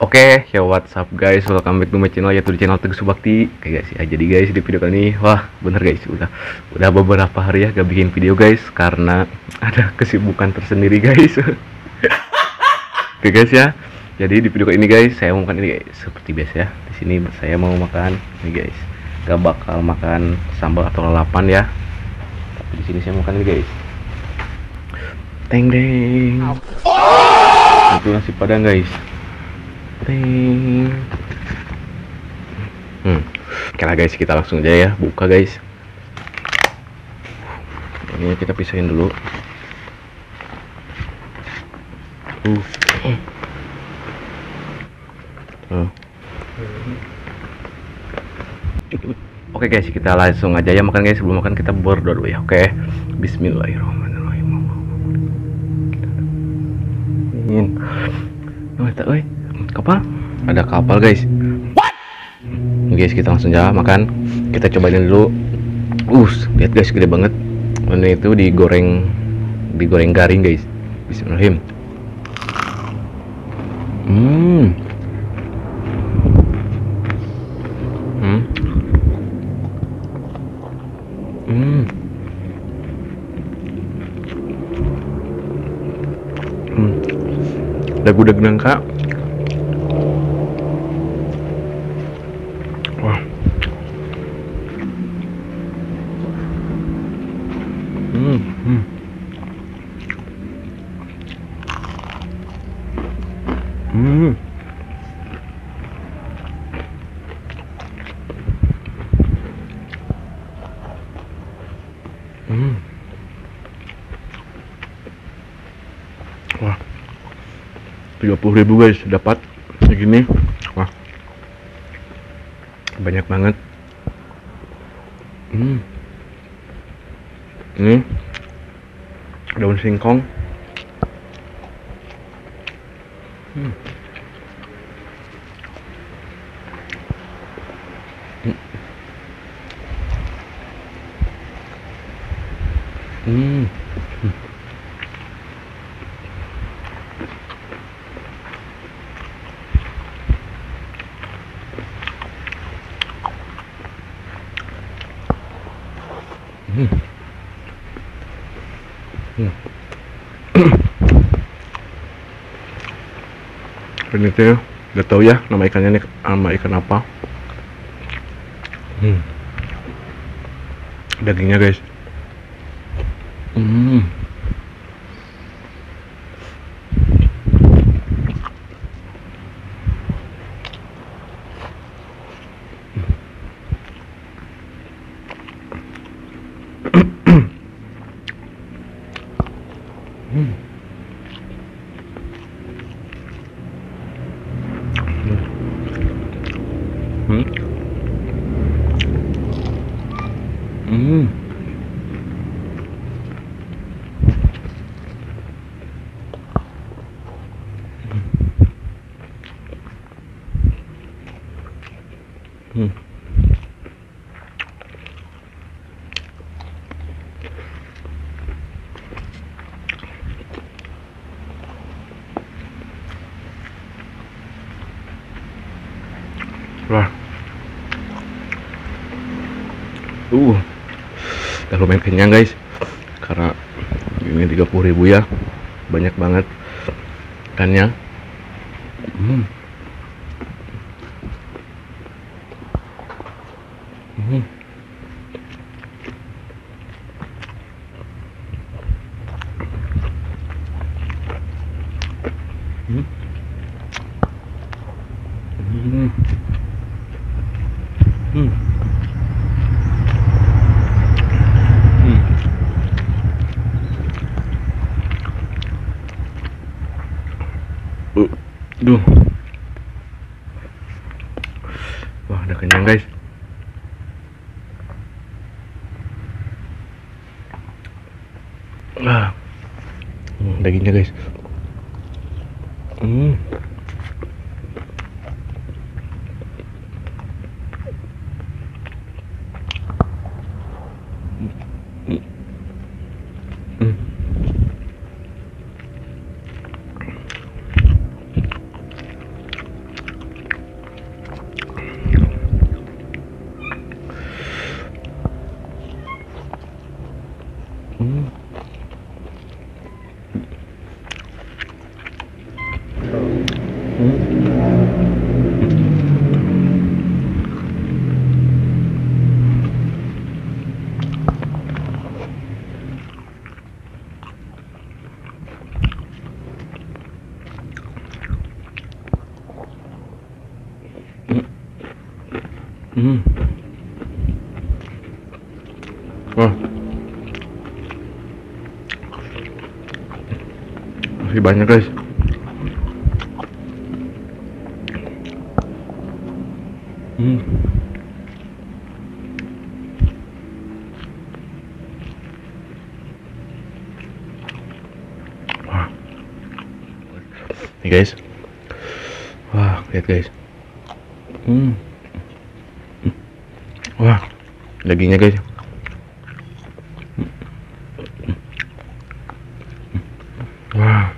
Oke, ya what's up guys, welcome back to my channel, yaitu di channel Teguh Subakti. Oke guys, ya jadi guys di video kali ini, wah bener guys, udah beberapa hari ya gak bikin video guys, karena ada kesibukan tersendiri guys. Oke guys ya, jadi di video kali ini guys, saya mau makan ini guys, seperti biasa ya. Di sini saya mau makan ini guys, gak bakal makan sambal atau lalapan ya. Tapi di sini saya mau makan ini guys, teng deng. Itu nasi padang guys. Oke lah guys, kita langsung aja ya buka guys. Ini kita pisahin dulu. Oke guys, kita langsung aja ya makan guys. Sebelum makan kita berdoa dulu ya. Oke, Bismillahirrahmanirrahim. Kapal? Ada kapal guys. Guys, kita langsung aja makan. Kita cobain dulu. Lihat guys, gede banget. Ini itu digoreng garing guys. Bismillahirrahmanirrahim. Dagu nangka. Wah. Wah, 30.000 guys dapat segini. Wah, banyak banget. Ini daun singkong. Ini tuh gak tahu ya nama ikannya nih, sama ikan apa. Dagingnya guys. Wah, udah lumayan kenyang guys, karena ini 30.000 ya, banyak banget ikannya. Wah, udah kenyang guys. Dagingnya guys. Wah, masih banyak guys. Wah, nih guys. Wah, lihat guys. Wah, dagingnya guys. Wah.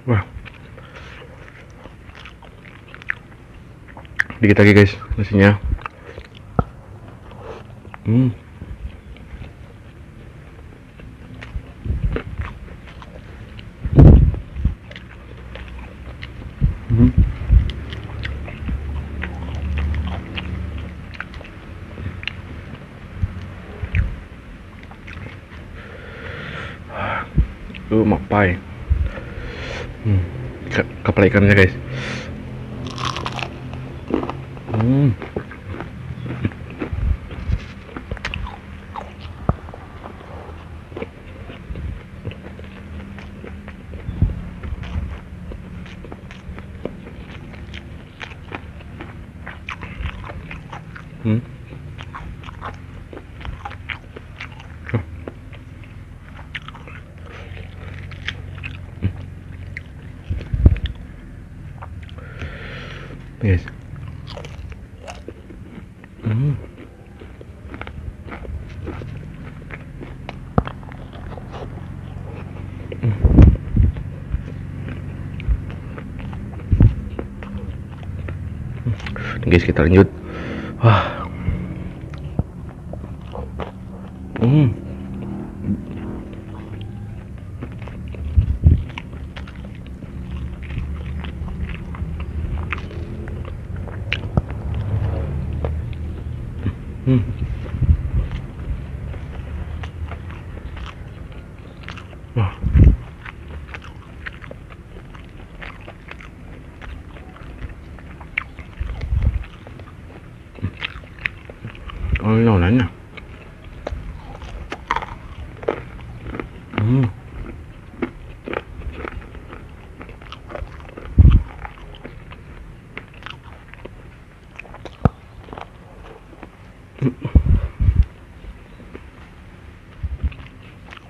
Wah, dikit lagi guys nasinya. Mapai. Kepala ikannya guys. Guys. Guys, kita lanjut. Wah. Wah. Oh, ini nanya.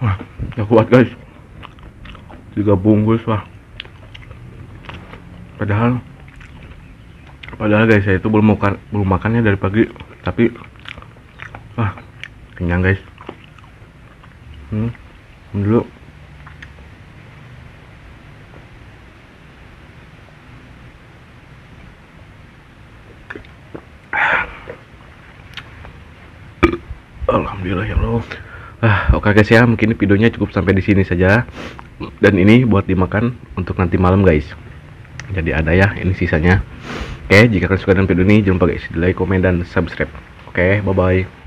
Wah, udah kuat guys. 3 bungkus wah. Padahal guys, saya itu belum makannya dari pagi, tapi wah, kenyang guys. Dulu. Alhamdulillah ya Allah. Oke guys ya, mungkin videonya cukup sampai di sini saja. Dan ini buat dimakan untuk nanti malam guys. Jadi ada ya, ini sisanya. Oke, jika kalian suka dengan video ini, jangan lupa guys, di like, komen, dan subscribe. Oke, bye bye.